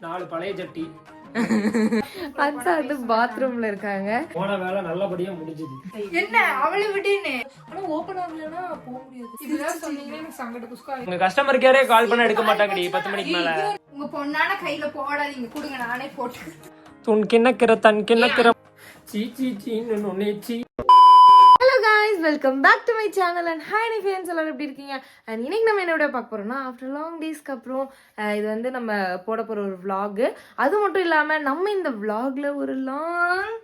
4 பழைய சட்டி. அன்சா வந்து பாத்ரூம்ல இருக்காங்க. போன வேலை நல்லபடியா முடிஞ்சது. என்ன அவளை விட்டேனே, ஆனா ஓபன் ஆகலனா போக முடியாது. இதெல்லாம் சொன்னீங்கன்னா எனக்கு சங்கட குஸ்கா. உங்க கஸ்டமர் கேரே கால் பண்ண எடுக்க மாட்டாங்கடி 10 மணிக்கு மேல. உங்க பொண்ணான கையில போடாதீங்க, கொடுங்க நானே போட்டு. துன் கிண்ணக்கிற தன் கிண்ணக்கிற சீ சீ சீன்னு நொனேச்சி. Hello guys, welcome back to my channel and hi friends, எல்லாரும் எப்படி இருக்கீங்க? அண்ட் இன்னைக்கு நம்ம என்னோட பார்க்க போறோம்னா ஆஃப்டர் லாங் டேஸ்க்கு அப்புறம் இது வந்து நம்ம போட போற ஒரு vlog. அது மட்டும் இல்லாம நம்ம இந்த vlogல ஒரு லாங்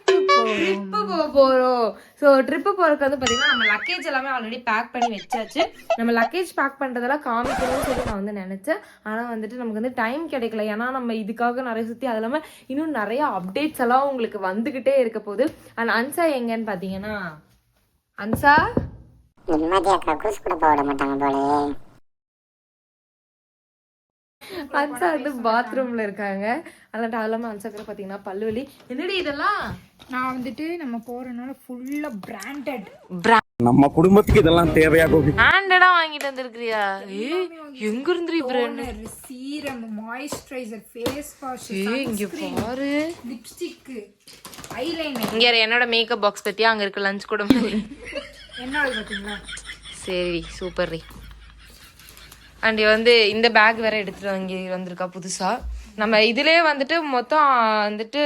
ட்ரிப்பு போக போறோம். ஸோ ட்ரிப்பு போறதுக்கு வந்து பார்த்தீங்கன்னா நம்ம லக்கேஜ் எல்லாமே ஆல்ரெடி பேக் பண்ணி வச்சாச்சு. நம்ம லக்கேஜ் பேக் பண்ணுறதெல்லாம் காமிக்கணும்னு சொல்லி நான் வந்து நினச்சேன். ஆனால் வந்துட்டு நமக்கு வந்து டைம் கிடைக்கல. ஏன்னா நம்ம இதுக்காக நிறைய சுற்றி, அது இல்லாமல் இன்னும் நிறைய அப்டேட்ஸ் எல்லாம் உங்களுக்கு வந்துக்கிட்டே இருக்க போகுது. அண்ட் அன்சா எங்கன்னு பார்த்தீங்கன்னா, அன்சா அன்சா வந்து பாத்ரூம்ல இருக்காங்க. அல்லாட்ட இல்லாம அன்சா கூட பாத்தீங்கன்னா பல்லுவலி. என்னடி இதெல்லாம்? நான் வந்துட்டு நம்ம போறனால ஃபுல்லா பிராண்டட். நம்ம குடும்பத்துக்கு இதெல்லாம் தேவையா கோபி? பிராண்டடா வாங்கிட்டு வந்திருக்கியா? எங்க இருந்துரி brand? Serum, moisturiser, face wash, இங்க பாரு, லிப்ஸ்டிக், ஐலைனர். இங்க என்னோட மேக்கப் பாக்ஸ் பத்தியா அங்க இருக்கு லஞ்ச் கூட. என்னோட பாத்தீங்களா? சரி சூப்பர் ரீ. அண்ட் வந்து இந்த பேக் வேற எடுத்துட்டு வந்திருக்கா புதுசா. நம்ம இதுலயே வந்துட்டு மொத்தம் வந்துட்டு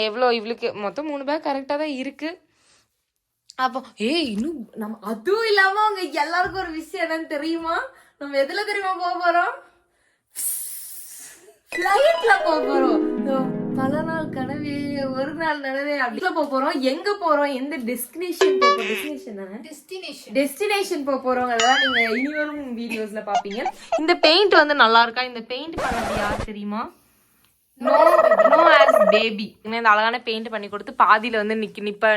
எவ்வளோ, இவளுக்கு மொத்தம் 3 பேக் கரெக்டா தான் இருக்கு. அப்போ இன்னும் நம்ம அதுவும் இல்லாம அவங்க எல்லாருக்கும் ஒரு விஷயம் என்னன்னு தெரியுமா? நம்ம எதுல தெரியுமா போக போறோம்? ஃப்ளைட்ல போக போறோம். பல நாள் கனவே ஒரு நாள் நனவே அப்படில போக போறோம். எங்க போறோம், எந்த டெஸ்டினேஷன் போக போறோம், டெஸ்டினேஷன் போக போறோம். அதெல்லாம் நீங்க இனி வரும் வீடியோஸ்ல பாப்பீங்க. இந்த பெயிண்ட் வந்து நல்லா இருக்கா? இந்த பெயிண்ட் பண்ணது யார் தெரியுமா? நோ ஆஸ் பேபி. இந்த அழகான பெயிண்ட் பண்ணி கொடுத்து பாதியில வந்து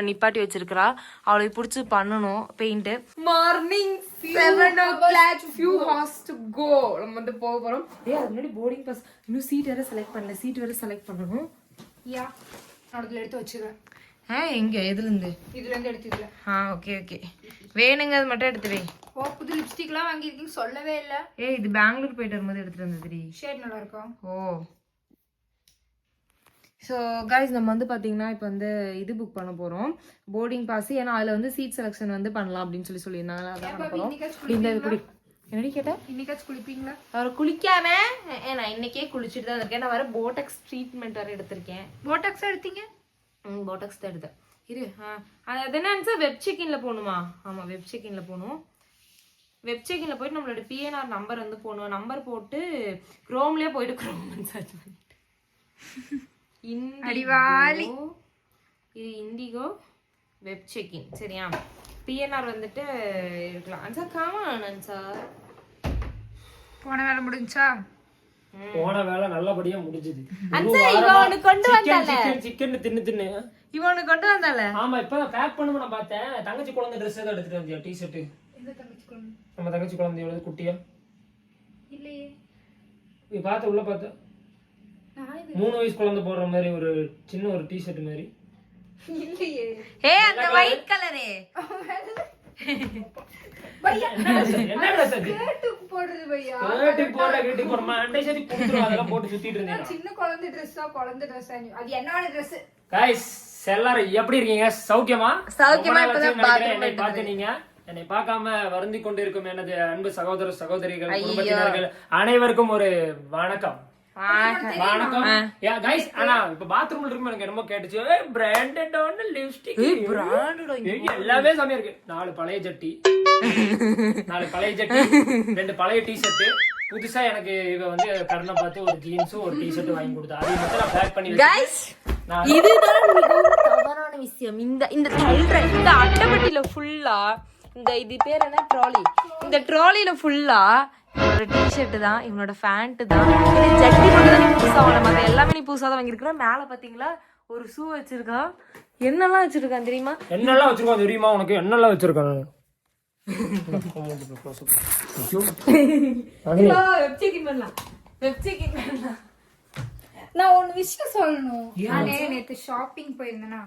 நிப்பாட்டி வச்சிருக்கிறா. அவளுக்கு பிடிச்சி பண்ணணும் paint. Morning 7 o'clock, few hours to go. நம்ம வந்து போக போறோம். அது முன்னாடி போர்டிங் பாஸ் இன்னும் சீட் வேற செலக்ட் பண்ணல. சீட் வேற செலக்ட் பண்ணணும். யா, அதுல எடுத்து வச்சிருக்கேன். எங்க எதுல இருந்து? இதுல இருந்து எடுத்துக்கல. ஓகே ஓகே, வேணுங்க அது மட்டும் எடுத்து வை. ஓ, புது லிப்ஸ்டிக்லாம் வாங்கியிருக்கீங்க, சொல்லவே இல்ல. இது பெங்களூர் போயிட்டு வரும்போது எடுத்துட்டு வந்ததுடி. ஷேட் நல்லா இருக்கும். ஓ, ஸோ கைஸ் நம்ம வந்து பார்த்தீங்கன்னா இப்போ வந்து இது புக் பண்ண போகிறோம், போர்டிங் பாஸ். ஏன்னா அதில் வந்து சீட் செலெக்ஷன் வந்து பண்ணலாம் அப்படின்னு சொல்லியிருந்தாங்க. அதான் பண்ண போகிறோம். என்னடி கேட்டேன்? இன்னைக்காச்சும் குளிப்பீங்களா? அவர் குளிக்காம நான் இன்னைக்கே குளிச்சுட்டு தான் இருக்கேன். நான் வர போட்டக்ஸ் ட்ரீட்மெண்ட் வேறு எடுத்திருக்கேன். போட்டாக்ஸா எடுத்தீங்க? போட்டக்ஸ் தான் எடுத்தேன். இரு, அது என்னன்னு வெப் செக்இன்ல போகணுமா? ஆமாம், வெப் செக்இன்ல போகணும். வெப் செக்இன்ல போயிட்டு நம்மளோட பிஎன்ஆர் நம்பர் வந்து போகணும். நம்பர் போட்டு க்ரோம்லேயே போயிட்டு க்ரோம் சர்ச் பண்ணிட்டு அடிவாளி இது இண்டிகோ வெப் செக்இன். சரியா? பிஎன்ஆர் வந்துட்டு இருக்கலாம். அன்சா காமன். அன்சா போன வேலை முடிஞ்சா? போன வேலை நல்லபடியா முடிஞ்சது. அன்சா இவன் கொண்டு வந்தால சிக்கன் தின்னு இவனு கொண்டு வந்தால. ஆமா, இப்ப பேக் பண்ணும்போது நான் பார்த்தேன். தங்கச்சி குழந்தை ட்ரெஸ் தான் எடுத்துட்டு வந்தியா? டி-ஷர்ட். எந்த தங்கச்சி குழந்தை? நம்ம தங்கச்சி குழந்தை எவ்வளவு குட்டியா இல்லையே. நீ பார்த்த உள்ள பார்த்த 3 வயசு குழந்தை போடுற மாதிரி ஒரு சின்ன ஒரு டி-ஷர்ட் மாதிரி. இல்லையே. அந்த ஒயிட் கலரே பையா என்ன ட்ரெஸ் அது? கேட்டுக்கு போடுறது பையா. கேட்டுக்கு போற மண்டை சரி குடுத்துறோம். அதெல்லாம் போட்டு சுத்திட்டு இருந்தேன். சின்ன குழந்தை ட்ரெஸ்ஸா, குழந்தை ட்ரெஸ்ஸா? அது என்னோட ட்ரெஸ். गाइस எல்லாரும் எப்படி இருக்கீங்க? சௌக்கியமா? இப்பதான் பாத்ரூம் பாத்தீங்க. என்னை பார்க்காம வருந்தி கொண்டிருக்கும் எனது அன்பு சகோதர சகோதரிகள், குடும்பத்தினர்கள் அனைவருக்கும் ஒரு வணக்கம். வணக்கம். गाइस, ஆனா இப்ப பாத்ரூம்ல இருக்கும் எனக்கு என்னமோ கேட்டுச்சு. பிராண்டடான லிப்ஸ்டிக், எல்லாமே செமையா இருக்கு. 4 பழைய சட்டி, 2 பழைய டி-ஷர்ட். புதுசா எனக்கு இவ வந்து கடனை பார்த்து ஒரு ஜீன்ஸும் ஒரு டி-ஷர்ட் வாங்கி கொடுத்தா. அதை மட்டும் நான் பேக் பண்ணி வச்சிருக்கேன். இதுதான் மிகவும் தவறான விஷயம். இந்த அட்டைப்பட்டியில ஃபுல்லா இது பேர் என்ன, ட்ராலி. இந்த ட்ராலியில ஃபுல்லா இவனோட டி-ஷர்ட் தான், இவனோட பேண்ட் தான், ஜட்டி மட்டும் தான் புதுசா வாங்கணும். மற்ற எல்லாமே நீ புதுசா தான் வாங்கியிருக்கான். மேல பாத்தீங்களா ஒரு ஷூ வச்சிருக்கான். என்னெல்லாம் வச்சிருக்கான் தெரியுமா? என்னெல்லாம் வச்சிருக்கான் தெரியுமா உனக்கு? என்னெல்லாம் வச்சிருக்கான்? நான் ஒண்ணு விஷயம் சொல்லணும். நானே நேத்து ஷாப்பிங் போயிருந்தேனா,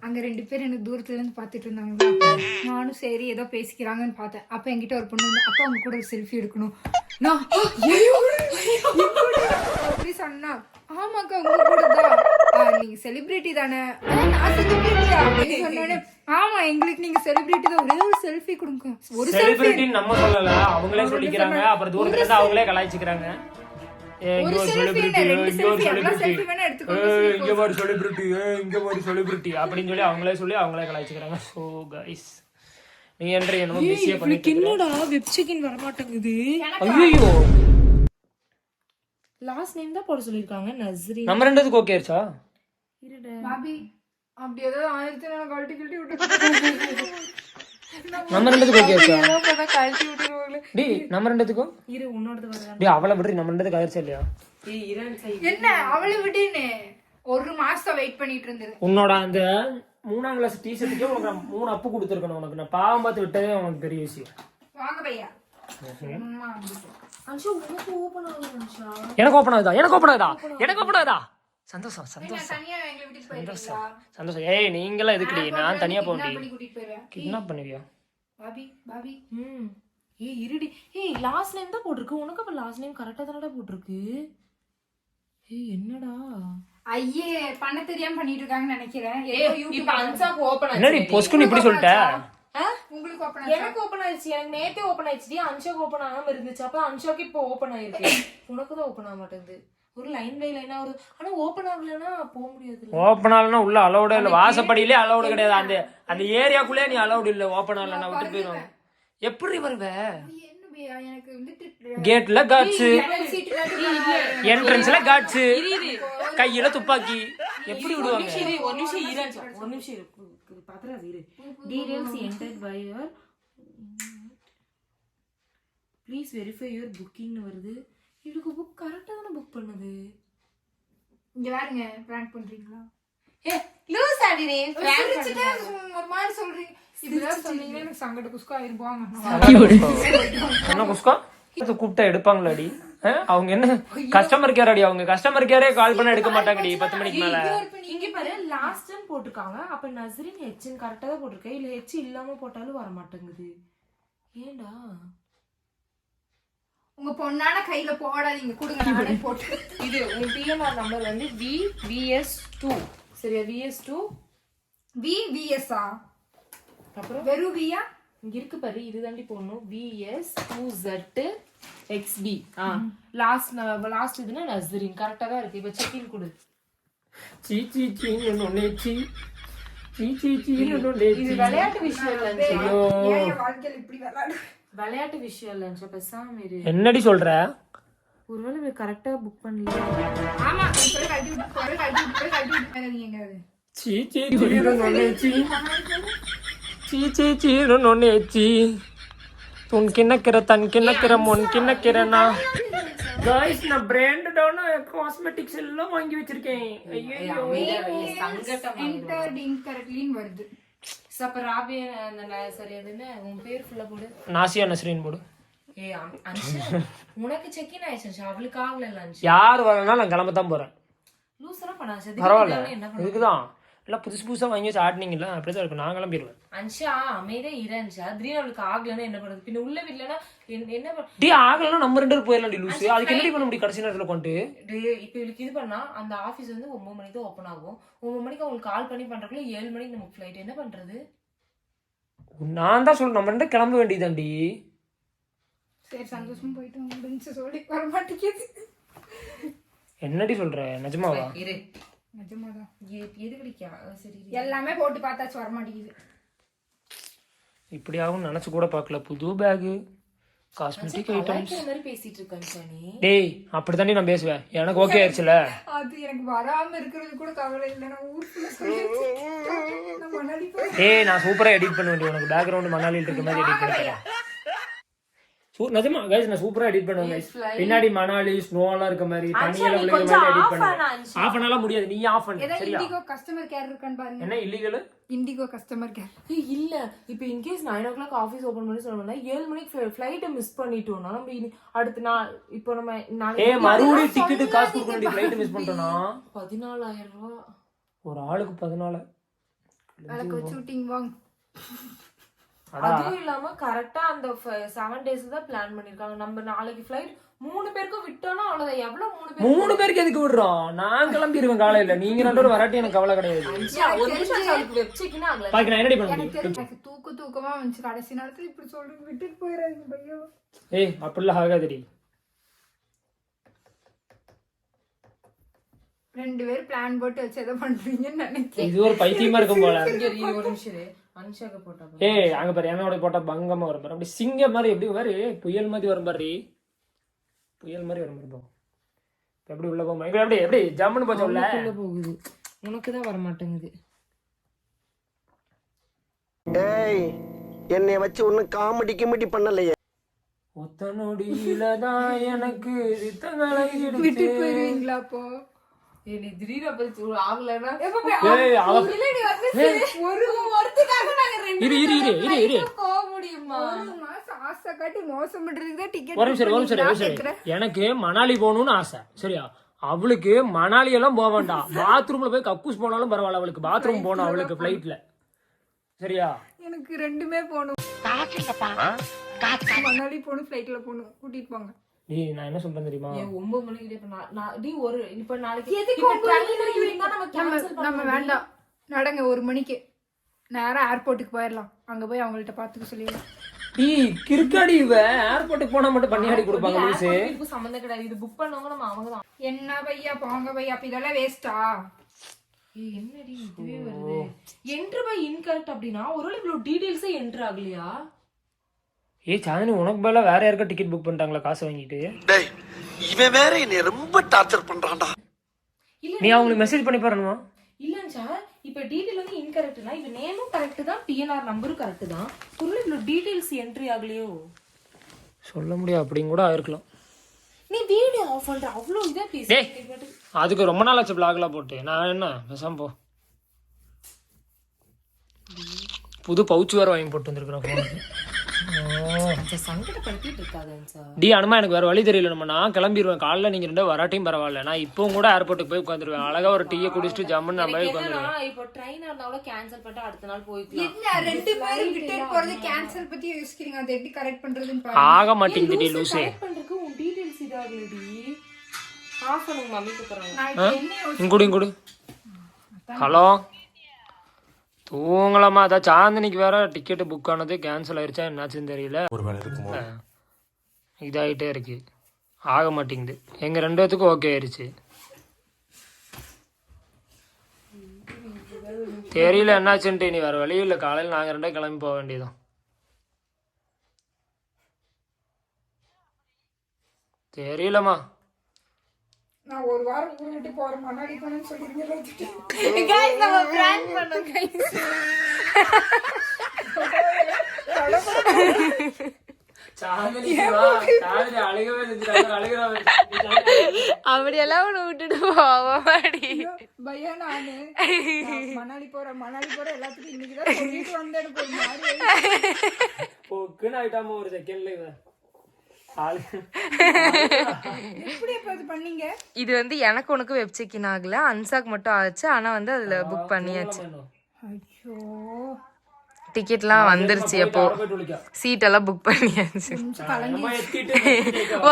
அங்க 2 பேர் எனக்கு தூரத்துல இருந்து பாத்துட்டு இருந்தாங்க. நானும் சரி ஏதோ பேசிக்கிறாங்கன்னு பார்த்தேன். அப்ப என்கிட்ட ஒரு பொண்ணு வந்து, அப்ப அவங்க கூட ஒரு செல்ஃபி எடுக்கணும். நான் அப்படி சொன்னா, ஆமாக்கா உங்க கூட தான், நீங்க செலிபிரிட்டி தானே? நான் செலிபிரிட்டியா அப்படின்னு சொன்னோடனே, ஆமா எங்களுக்கு நீங்க செலிபிரிட்டி தான், ஒரே ஒரு செல்ஃபி கொடுங்க. ஒரு செலிபிரிட்டி நம்ம சொல்லல, அவங்களே சொல்லிக்கிறாங்க. அப்புறம் தூரத்துல இருந்து அவங்களே கலாய்ச்சிக்கிறாங்க. இங்க ஒரு செலிபிரிட்டி, இங்க ஒரு செலிபிரிட்டி, இங்க ஒரு செலிபிரிட்டி அப்படின்னு சொல்லி அவங்களே கலாய்ச்சிக்கிறாங்க. சோ கைஸ், நீ என்ன என்னமோ பிஸியா பண்ணிட்டு என்னடா வெப் செக்கின் வர மாட்டேங்குது. ஐயோ, லாஸ்ட் நேம் தான் போட சொல்லிருக்காங்க. நஸ்ரீன். நம்ம ரெண்டுத்துக்கு ஓகே ஆச்சா? பாபி அப்படி ஏதாவது ஆயிரத்தி நான் கழட்டி விட்டு நம்ம ரெண்டுத்துக்கு ஓகே ஆச்சா? கழட்டி விட்டுருவாங்களே. டேய் நம்ம ரெண்டுத்துக்கும் இரு உன்னோடது வரலாம். டேய் அவளை விடுறி, நம்ம ரெண்டுத்துக்கு ஆயிடுச்சா இல்லையா? ஏய் இரான் சைடு என்ன அவளை விட்டுன்னு ஒரு மாசம் வெயிட் பண்ணிட்டு இருந்தது. உன்னோட அந்த 3ஆம் கிளாஸ் டீஷர்ட்டுக்கே உனக்கு நான் 3 அப்பு கொடுத்துருக்கணும். உனக்கு நான் பாவம் பார்த்து விட்டதே உனக்கு பெரிய விஷயம். வாங்க பையா. அன்ஷா உனக்கு ஓபன் ஆகுது. அன்ஷா எனக்கு ஓபன் ஆகுதா? சந்தோஷம் தனியா எங்களை விட்டுட்டு போயிருக்கீங்களா? சந்தோஷம். ஏய் நீங்களாம் எதுக்குடி? நான் தனியா போகண்டி. கூட்டிட்டு போயிருவேன். கிட்னாப் பண்ணுவியா? பாபி ஏய் இருடி. ஏய் லாஸ்ட் நேம் தான் போட்டுருக்கு. உனக்கு அப்ப லாஸ்ட் நேம் கரெக்டா தானடா போட்டுருக்கு. ஏய் என்னடா ஐயே பண்ண தெரியாம பண்ணிட்டு இருக்காங்கன்னு நினைக்கிறேன். இப்ப அன்ஷாக்கு ஓபன் என்னடி பொஸ்குன்னு இப்படி சொல்லிட்ட? உங்களுக்கு ஓபன் எனக்கு ஓபன் ஆயிடுச்சு. எனக்கு நேத்தே ஓபன் ஆயிடுச்சு. அன்ஷாக்கு ஓபன் ஆகாம இருந்துச்சு. அப்ப அன்ஷாக்கு இப்போ ஓபன் ஆயிருக்கு. உனக்கு தான் ஓபன் ஆக மாட்டேங்குது. ஒரு லைன் பை லைனா வருது. ஆனா ஓபன் ஆகலனா போக முடியாது. ஓபன் ஆகலனா உள்ள அலௌட் இல்ல. வாசப்படியிலே அலௌட் கிடையாது. அந்த ஏரியாக்குள்ளே நீ அலௌட் இல்ல. ஓபன் ஆகலனா விட்டு போயிரும். எப்படி வருவ? என்ன பையா எனக்கு வந்துட்டு கேட்ல காட்ஸ், என்ட்ரன்ஸ்ல காட்ஸ், கையில துப்பாக்கி. எப்படி விடுவாங்க? ஒரு நிமிஷம் இரு. பாத்துறாது இரு. Details entered by your please verify your புக்கிங்னு வருது. இதுக்கு புக் கரெக்டா தான புக் பண்ணுது. இங்க பாருங்க பிராங்க் பண்றீங்களா? ஏ லூஸ் ஆடினே பிராங்க் பண்ணிட்டு ஒரு மாதிரி சொல்றீங்க. இப்படிதான் சொன்னீங்கன்னா எனக்கு சங்கட குஸ்கா ஆயிருப்பாங்க. என்ன குஸ்கா கூப்பிட்டா எடுப்பாங்களாடி? அவங்க என்ன கஸ்டமர் கேர் அடி? அவங்க கஸ்டமர் கேரே கால் பண்ண எடுக்க மாட்டாங்கடி 10 மணிக்கு மேல. இங்க பாரு லாஸ்ட் டைம் போட்டுருக்காங்க. அப்ப நஸ்ரீன் ஹெச்ன்னு கரெக்டா தான் போட்டிருக்கேன். இல்ல ஹெச் இல்லாம போட்டாலும் வர மாட்டேங்குது. ஏண்டா? உங்க பொண்ணான கையில போடாதீங்க, கொடுங்க நானே போட்டு. இது உங்க பிஎன்ஆர் நம்பர் வந்து VVS2 சரியா? VS2 VVS அப்புறம் வெறும் வியா இங்க இருக்கு பாரு, இதுதாண்டி போடணும். VS2ZXB. லாஸ்ட் இதுனா நஸ்ரீன் கரெக்டா தான் இருக்கு. இப்ப செக் இன் கொடு. இது விளையாட்டு விஷயம் இல்ல. வாழ்க்கையில இப்படி விளையாடு. விளையாட்டு விஷயம் இல்ல. பேசாம இரு. என்னடி சொல்ற? ஒருவேளை கரெக்டா புக் பண்ணல. ஆமா கழட்டி விட்டு எங்காவது நான் பிராண்டடான காஸ்மெட்டிக்ஸ் எல்லாம் வாங்கி வச்சிருக்கேன். வருது. உன் பேர் ஃபுல்லா போடு. நாசியா நஸ்ரீன் போடு. உனக்கு செக் இன் ஆயிடுச்சு. அவளுக்கு ஆகல. யார் வரனா நான் கிளம்ப தான் போறேன். லூசரா பண்ணாத. பரவாயில்ல, இதுக்குதான் எல்லாம் புதுசா வாங்கி வச்சு ஆட்டினீங்கல்ல, அப்படிதான் இருக்கும். நான் கிளம்பிடுவேன். அன்ஷா அமைதியா இருந்துச்சா? திடீர்னு அவளுக்கு ஆகலன்னா என்ன பண்றது? பின்ன உள்ள வீட்டுலன்னா என்ன டீ ஆகலன்னா நம்ம 2 பேரும் போயிடலாம். லூசு, அதுக்கு என்னடி பண்ண முடியும் கடைசி நேரத்துல கொண்டு? இப்ப இவளுக்கு இது பண்ணா அந்த ஆபீஸ் வந்து 9 மணிக்கு தான் ஓப்பன் ஆகும். 9 மணிக்கு அவங்களுக்கு கால் பண்ணி பண்றதுக்குள்ள 7 மணிக்கு நமக்கு ஃபிளைட். என்ன பண்றது? நான் தான் சொல்றேன், நம்ம 2 கிளம்ப வேண்டியதாண்டி. சரி சந்தோஷமா போயிட்டு முடிஞ்சு சொல்லி வர மாட்டேங்குது. என்னடி சொல்ற? நிஜமாவா? இரு நிஜமாதான். எது கிடைக்கா? சரி எல்லாமே போட்டு பார்த்தாச்சு வர மாட்டேங்குது. இப்படி ஆகும் நினைச்சு கூட பார்க்கல. புது பேக், காஸ்மெட்டிக் ஐட்டம்ஸ் மாதிரி பேசிட்டு இருக்கேன். டேய் அப்படித்தாண்டி நான் பேசுவேன். எனக்கு ஓகே ஆயிடுச்சுல. அது எனக்கு வராம இருக்கிறது கூட கவலை இல்லை. நான் ஊருக்குள்ள சொல்லியாச்சு. நான் மணாலி போய் டேய் நான் சூப்பரா எடிட் பண்ண வேண்டிய. உனக்கு பேக்ரவுண்ட் மணாலில இருக்க மாதிரி எடிட் பண்ணிட்டேன். நிஜமா கைஸ் நான் சூப்பரா எடிட் பண்ணுவேன் கைஸ். பின்னாடி மணாலி ஸ்னோ எல்லாம் இருக்க மாதிரி தண்ணியில விழுகிற கொஞ்சம் மாதிரி எடிட் off பண்ணுவேன். பண்ணு, ஆஃப் பண்ணலாம் முடியாது, நீ ஆஃப் பண்ணு ஏதாவது சரியா? இண்டிகோ கஸ்டமர் கேர் இருக்கான்னு பாருங்க. என்ன இல்லீகல்? Indigo customer care. இல்ல இப்ப இன்கேஸ் 9 o'clock ஆபீஸ் ஓபன் பண்ணி சொன்னோம்னா 7 மணிக்கு ஃபிளைட்டை மிஸ் பண்ணிட்டோம்னா நம்ம அடுத்த நாள் இப்போ நம்ம மறுபடியும் டிக்கெட் காசு கொடுக்க வேண்டிய ஃபிளைட் மிஸ் பண்ணிட்டோம்னா 14,000 ரூபாய் ஒரு ஆளுக்கு 14. அதுக்கு ஷூட்டிங் வாங்க. அதுவும் இல்லாம கரெக்டா அந்த 7 days தான் பிளான் பண்ணிருக்காங்க. நம்ம நாளைக்கு ஃபிளைட் 3 பேருக்கும் விட்டோம்னா அவ்வளவுதான். எவ்வளவு 3 பேருக்கு எதுக்கு விடுறோம்? நான் கிளம்பிடுவேன் காலையில, நீங்க 2 பேரும் வராட்டி எனக்கு கவலை கிடையாது. ஒரு நிமிஷம் வெப்சைட்னா ஆகல. பாக்க நான் என்னடி பண்ண முடியும்? எனக்கு தூக்கமா வந்துச்சு கடைசி நேரத்துல இப்படி சொல்றீங்க. விட்டுட்டு போயிடாதீங்க பையோ. ஏய் அப்படிலாம் ஆகாதடி. 2 பேரும் பிளான் போட்டு வச்சு எதை பண்றீங்கன்னு நினைக்கிறேன். இது ஒரு பைத்தியமா இருக்கும் போல. ஒரு நிமிஷம் அனுஷாக்கு போட்டா ஏய் அங்க பாரு, என்னோட போட்டா பங்கமா வரும் பாரு. அப்படி சிங்கம் மாதிரி எப்படி பாரு, புயல் மாதிரி வரும் பாரு. புயல் மாதிரி வரும் பாரு. எப்படி உள்ள போமா? எப்படி எப்படி ஜம்முன்னு போச்சு உள்ள போகுது. உனக்கு தான் வர மாட்டேங்குது. ஏய் என்னைய வச்சு ஒன்னும் காமெடி கிமெடி பண்ணலையே. ஒத்த நொடியிலதான் எனக்கு ரித்தங்களை விட்டுட்டு போயிருவீங்களா அப்போ? நீ திடீர்னு அப்ப ஆகலன்னா ஏய் அவ ஒரு ஒருத்துக்காக நாங்க 2 இரு போக முடியுமா? ஒரு மாசம் ஆசை காட்டி மோசம் பண்றதுக்கு தான் டிக்கெட். ஒரு நிமிஷம். எனக்கு மணாலி போகணும்னு ஆசை சரியா? அவளுக்கு மணாலி எல்லாம் போக வேண்டாம், பாத்ரூம்ல போய் கக்கூஸ் போனாலும் பரவாயில்ல. அவளுக்கு பாத்ரூம் போகணும் அவளுக்கு ஃபிளைட்ல சரியா? எனக்கு 2மே போகணும். மணாலி போகணும், ஃபிளைட்ல போகணும். கூட்டிட்டு போங்க. டேய் நான் என்ன சொல்றேன் தெரியுமா? 9 மணிக்கு இப்ப நாளைக்கு எதுக்கு 9 மணிக்கு நம்ம நம்ம வேண்டாம். நடங்க 1 மணிக்கு நேரா ஏர்போர்ட்டுக்கு போயிடலாம். அங்க போய் அவங்கள்ட்ட பாத்துக்க சொல்லிடலாம். டேய் கிறுக்காடி இவ ஏர்போர்ட்டுக்கு போனா மட்டும் பண்ணியாடி கொடுப்பாங்க லூசு. இதுக்கு சம்பந்தம் கிடையாது. இது புக் பண்ணவங்க நம்ம அவங்கதான். என்ன பையா போங்க பையா, அப்ப இதெல்லாம் வேஸ்டா? என்னடி இதுவே வருது? என்ட்ரு பை இன்கரெக்ட் அப்படின்னா ஒருவேளை இவ்வளவு டீடைல்ஸே என்ட்ரு ஆகலையா? ஏய் சாந்தினி, உனக்கு பதிலா வேற யாருக்கா டிக்கெட் புக் பண்ணிட்டாங்களா காசு வாங்கிட்டு? டேய் இவன் வேற என்னைய ரொம்ப டார்ச்சர் பண்றான்டா. நீ அவங்களுக்கு மெசேஜ் பண்ணி பாருமா? இல்லங்க சார், இப்ப டீடைல் வந்து இன்கரெக்ட்னா இது நேமும் கரெக்ட் தான், பிஎன்ஆர் நம்பரும் கரெக்ட் தான். ஒருவேளை இவ்வளவு டீடைல்ஸ் என்ட்ரி ஆகலையோ? சொல்ல முடியாது, அப்படியும் கூட ஆயிருக்கலாம். நீ வீடியோ ஆஃப் பண்ற அவ்வளவு இதா பேசு. டேய் அதுக்கு ரொம்ப நாள் ஆச்சு பிளாக்லாம் போட்டு. நான் என்ன பேசாம போ. புது பவுச் வேற வாங்கி போட்டு வந்திருக்கிறேன் போனுக்கு. சங்கடப்படுத்திட்டு இருக்காது சார். டி அனுமா எனக்கு வேற வழி தெரியல. நம்ம நான் கிளம்பிடுவேன் காலைல, நீங்க 2 வராட்டையும் பரவாயில்ல. நான் இப்பவும் கூட ஏர்போர்ட்டுக்கு போய் உட்காந்துருவேன். அழகா ஒரு டீயை குடிச்சிட்டு ஜம்முன்னு நம்ம போய் உட்காந்துருவேன். இப்போ ட்ரெயினா இருந்தாலும் கேன்சல் பண்ணிட்டு அடுத்த நாள் போய்க்கலாம். என்ன 2 பேரும் விட்டுட்டு போறது கேன்சல் பத்தி யோசிக்கிறீங்க? அதை எப்படி கரெக்ட் பண்றதுன்னு பாருங்க. ஆக மாட்டேங்குது டி லூசே. கரெக்ட் பண்றதுக்கு உன் டீடைல்ஸ் இதாகலடி. ஆஃப் பண்ணுங்க மம்மி கூப்பிடுறாங்க. நான் இப்ப என்ன இங்குடு ஹலோ தூங்கலாமா? அதான் சாந்தினிக்கு வேற டிக்கெட் புக் ஆனது கேன்சல் ஆயிடுச்சா என்னாச்சுன்னு தெரியல. இதாகிட்டே இருக்கு, ஆக மாட்டேங்குது. எங்க 2 பேத்துக்கும் ஓகே ஆயிடுச்சு. தெரியல என்னாச்சுன்ட்டு. நீ வேற வழி இல்லை, காலையில் நாங்கள் 2 கிளம்பி போக வேண்டியதுதான். தெரியலம்மா. நான் ஒரு வாரம் ஊர் விட்டு போறேன், மணாலி போனேன்னு சொல்லிருக்கீங்க. गाइस நம்ம பிராங்க் பண்ணோம் गाइस. அப்படியெல்லாம் உன்னை விட்டுட்டு போவாடி பையா. நானு மணாலி போறேன் எல்லாத்துக்கும் இன்னைக்குதான் சொல்லிட்டு வந்தேன். எனக்கு ஒரு மாதிரி போக்குன்னு ஆயிட்டாம ஒரு செகண்ட்ல இவன். எப்படி எப்ப இது பண்ணீங்க? இது வந்து எனக்கு உனக்கு வெப் செக்கின் ஆகல, அன்சாக் மட்டும் ஆச்சு. ஆனா வந்து அதுல புக் பண்ணியாச்சு. ஐயோ டிக்கெட்லாம் வந்துருச்சு. எப்போ சீட் எல்லாம் புக் பண்ணியாச்சு.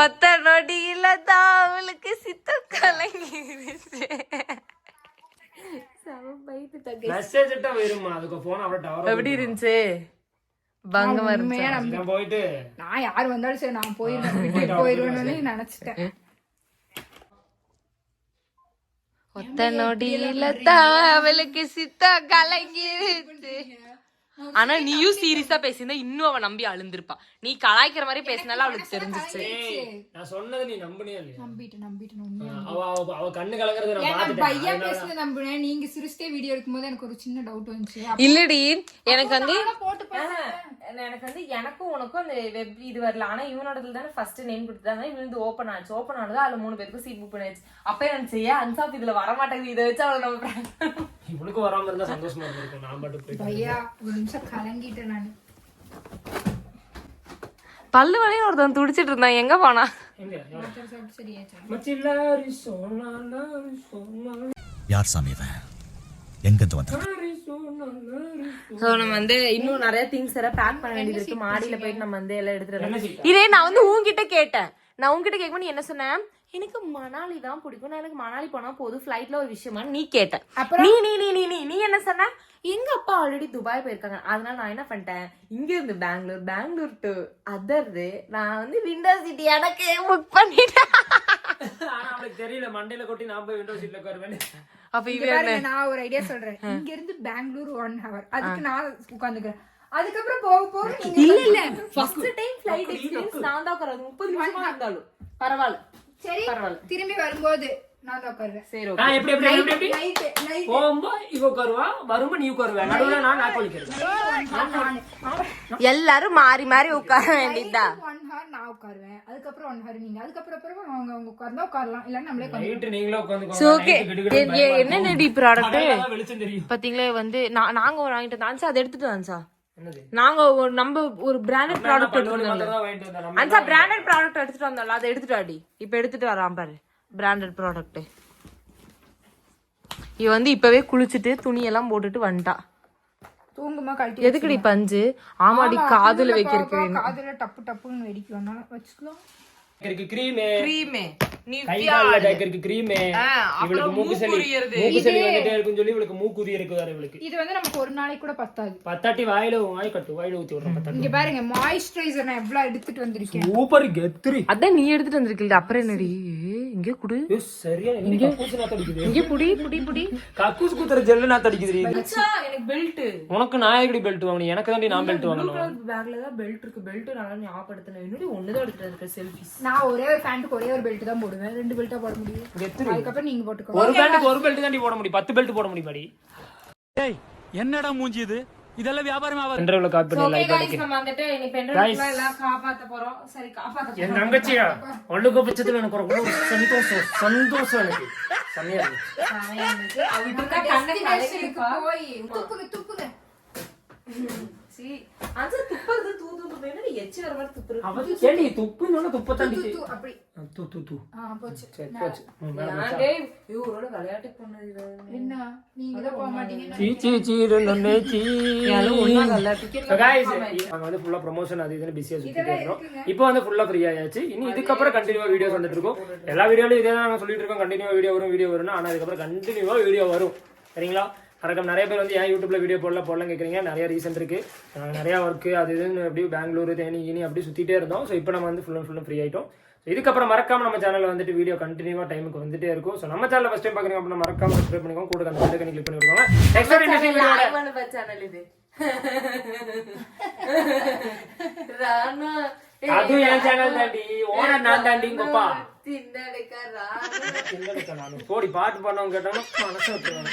ஒத்த நொடியில தான் அவளுக்கு சித்தம் கலங்கிருச்சு. எப்படி இருந்துச்சு? பங்கமா இருந்துச்சு. போயிட்டு நான் யார் வந்தாலும் சரி நான் போயிருவேன்னு நினைச்சிட்டேன். ஒத்த நொடியில தான் அவளுக்கு சித்தம் கலங்கிருச்சு. ஆனா நீயும் சீரியஸா பேசியிருந்தா இன்னும் அவ நம்பி அழுந்திருப்பா. நீ கலாய்க்கிற மாதிரி பேசினால அவளுக்கு தெரிஞ்சிச்சு. நான் சொன்னது நீ நம்பினியா இல்லையா? நம்பிட்டேன். அவ கண்ணு கலங்கறத நான் பாத்துட்டேன். பையா பேசுனது நம்பினேன். நீங்க சிரிச்சிட்டே வீடியோ எடுக்கும்போது எனக்கு ஒரு சின்ன டவுட் வந்துச்சு. இல்லடி எனக்கு வந்து போட்டு எனக்கு வந்து எனக்கும் உனக்கும் அந்த வெப் இது வரல. ஆனா இவனோடதுல தானே ஃபர்ஸ்ட் நேம் கொடுத்தாங்க. இவன் வந்து ஓப்பன் ஆச்சு. ஓப்பன் ஆனது அதுல 3 பேருக்கு சீட் புக் பண்ணியாச்சு. அப்ப நினைச்சு அன்சாப் இதுல வர மாட்டேங்குது, இதை வச்சு அவளை நம்ம prank பண்ணுவோம். இவளுக்கு வராம இருந்தா சந்தோஷமா இருந்திருக்கும். நான் பாட்டு போய் பையா ஒரு நிமிஷம் கலங்கிட்டேன் நான். பல்லு வலையும் ஒருத்தன் துடிச்சிட்டு இருந்தான், எங்க போனா? சரியாச்சா? மச்சிலாரி சோனாலாரி சோனாலாரி யார் சாமி இவன்? எங்கிருந்து வந்த? சோனாலாரி. சோ நம்ம வந்து இன்னும் நிறைய திங்ஸ் எல்லாம் பேக் பண்ண வேண்டியது இருக்கு. மாடியில போயிட்டு நம்ம வந்து எல்லாம் எடுத்துட்டு என்ன வரணும். சீட்டா? இதே நான் வந்து உன்கிட்ட கேட்டேன். நான் உன்கிட்ட கேட்கும் நீ என்ன சொன்ன? எனக்கு மணாலி தான் பிடிக்கும், நான் எனக்கு மணாலி போனா போதும், ஃபிளைட்ல ஒரு விஷயமா நீ கேட்ட. நீ நீ நீ நீ நீ நீ என்ன சொன்ன? எங்க அப்பா ஆல்ரெடி துபாய் போயிருக்காங்க, அதனால நான் என்ன பண்ணிட்டேன், இங்க இருந்து பெங்களூர் டு அதர் நான் வந்து விண்டோ சீட் எனக்கு புக் பண்ணிட்டேன். ஆனா அவளுக்கு தெரியல, மண்டையில கொட்டி நான் போய் விண்டோ சீட்ல உட்காருவேன். அப்ப இங்க பாருங்க, நான் ஒரு ஐடியா சொல்றேன். இங்க இருந்து பெங்களூர் 1 hour, அதுக்கு நான் உட்காந்துக்கிறேன். அதுக்கப்புறம் போக போக நீங்க இல்ல இல்ல ஃபர்ஸ்ட் டைம் ஃளைட் எக்ஸ்பீரியன்ஸ் நான் தான் உட்கார்றது. 30 நிமிஷமா இருந்தாலும் பரவாயில்ல. சரி பரவாயில்ல. திரும்பி வரும்போது நான் தான் உட்காருவேன். சரி நான் எப்படி எப்படி எப்படி எப்படி நைட் நைட் போகும்போ இவ உட்காருவா, வரும்போ நீ உட்காருவ, நடுவுல நான் நாக்கொலிக்கிறேன். எல்லாரும் மாறி மாறி உட்கார வேண்டியதா? 1 hour நான் உட்காருவேன், அதுக்கப்புறம் 1 hour நீங்க, அதுக்கப்புறம் அவங்க அவங்க உட்கார்ந்தா உட்காரலாம், இல்ல நம்மளே நைட் நீங்களே உட்கார்ந்து ஓகே. என்ன டி ப்ராடக்ட் வெளிச்சம் தெரியும். பாத்தீங்களே வந்து நாங்க வாங்கிட்டு வந்தோம். அதை எடுத்துட்டு வந்தோம். என்னது? நாங்க நம்ம ஒரு பிராண்டட் ப்ராடக்ட் எடுத்துட்டு வந்தோம். தான் வாங்கிட்டு வந்தேன். நம்ம அன்சா பிராண்டட் ப்ராடக்ட் எடுத்துட்டு வந்தோம்ல, அதை எடுத்துட்டு வாடி. இப்ப எடுத்துட்டு வரான் பாரு பிராண்டட் ப்ராடக்ட். இவ வந்து இப்பவே குளிச்சுட்டு துணி எல்லாம் போட்டுட்டு வந்துட்டா. தூங்குமா கழட்டி எதுக்குடி பஞ்சு? ஆமாடி காதுல வைக்கிறதுக்கு காதுல டப்பு டப்புன்னு வெடிக்கும், வச்சுக்கலாம். இருக்கு கிரீம், கிரீமே கை கால்ல தேய்க்கிறதுக்கு கிரீம், இவளுக்கு மூக்கு சளி வந்துட்டே இருக்குன்னு சொல்லி இவளுக்கு மூக்குதி இருக்கு வேற. இவளுக்கு இது வந்து நமக்கு ஒரு நாளைக்கு கூட பத்தாது. பத்தாட்டி வாயில ஊத்தி விடுறோம். பத்தாட்டி இங்க பாருங்க, மாய்ஸ்சரைசர் நான் எவ்வளவு எடுத்துட்டு வந்திருக்கேன். சூப்பர் கெத்ரி. அதான் நீ எடுத்துட்டு வந்திருக்கீங்க. அப்புறம் என்னடி இங்க குடு. சரியா இங்க கக்கூஸ் நாத்த அடிக்குது. இங்க புடி புடி புடி. கக்கூஸ் குத்துற ஜெல்ல நாத்த அடிக்குது. எனக்கு பெல்ட். உனக்கு நான் எப்படி பெல்ட் வாங்கணும்? எனக்கு தாண்டி நான் பெல்ட் வாங்கணும். பேக்ல தான் பெல்ட் இருக்கு. பெல்ட் நல்லா ஞாபகப்படுத்தணும். என்னடி ஒண்ணுதான் எடுத்துட்டு இருக்க செல்ஃபிஸ். நான் ஒரே ஒரு பேண்ட்டுக்கு ஒரே ஒரு பெல்ட் தான் போடுவேன், 2 பெல்ட்டா போட முடியும். அதுக்கப்புறம் நீங்க போட்டுக்கோ. ஒரு பேண்ட்டுக்கு ஒரு பெல்ட் தாண்டி போட முடியும், 10 பெல்ட் போட முடியும் பாடி. ஏய் என்னடா மூஞ்சி இது? இதெல்லாம் வியாபாரம் ஆகாது. இன்டர்வியூல காப்பி பண்ணி லைக் गाइस நம்ம வந்துட்டு இனி பென்ட்ரைவ்ல எல்லாம் காப்பாத்த போறோம். சரி காப்பாத்த என் தங்கச்சியா ஒண்ணுக்கு பட்சத்துல எனக்கு ஒரு சந்தோஷம் எனக்கு செமையா இருக்கு. அவளுக்கு கண்ணை டெஸ்டினேஷனுக்கு போய் துப்புங்க. சீ அந்த துப்புறது தூது என்னடி எச்சி வர மாதிரி துப்புறது. அவ கேடி துப்புனோட துப்ப தாண்டி அப்படி தூ போச்சு. சரி போச்சு. யாரே இவரோட விளையாட்டு பண்ணது என்ன நீங்க தான் போக மாட்டீங்க. சீ ரெண்டே சீ. ஒண்ணா நல்லா டிக்கெட் गाइस நாங்க வந்து ஃபுல்லா ப்ரமோஷன் அது இதுன்னு பிஸியா சுத்திட்டு இருக்கோம். இப்போ வந்து ஃபுல்லா ஃப்ரீ ஆயாச்சு. இனி இதுக்கு அப்புறம் கண்டினியூவா வீடியோஸ் வந்துட்டு இருக்கும். எல்லா வீடியோலயும் இதே தான் நாங்க சொல்லிட்டு இருக்கோம், கண்டினியூவா வீடியோ வரும். ஆனா அதுக்கு அப்புறம் கண்டினியூவா வீடியோ வரும். சரிங்களா? மறக்காம நிறைய பேர் வந்து ஏன் யூடியூப்ல வீடியோ போடலாம் கேட்குறீங்க. நிறைய ரீசன் இருக்கு. நிறைய ஒர்க்கு அது இதுன்னு அப்படி பெங்களூர் தேனி இனி அப்படி சுத்திட்டே இருந்தோம். ஸோ இப்போ நம்ம வந்து ஃபுல்லும் ஃப்ரீ ஆயிட்டோம். ஸோ இதுக்கப்புறம் மறக்காம நம்ம சேனல்ல வந்துட்டு வீடியோ கண்டினியூவா டைமுக்கு வந்துட்டே இருக்கும். ஸோ நம்ம சேனல் ஃபர்ஸ்ட் டைம் பாக்குறீங்க அப்படின்னா மறக்காம சப்ஸ்கிரைப் பண்ணிக்கோங்க, கூட அந்த பெல் கிளிக் பண்ணி விடுவாங்க. நெக்ஸ்ட் வீடியோட சேனல் இது ராணா அதுவும் என் சேனல் தாண்டி, ஓனர் நான் தாண்டிங்கப்பா. திண்டடுக்க போடி பாட்டு பண்ணவங்க கேட்டாலும் மனசு விட்டுருவாங்க.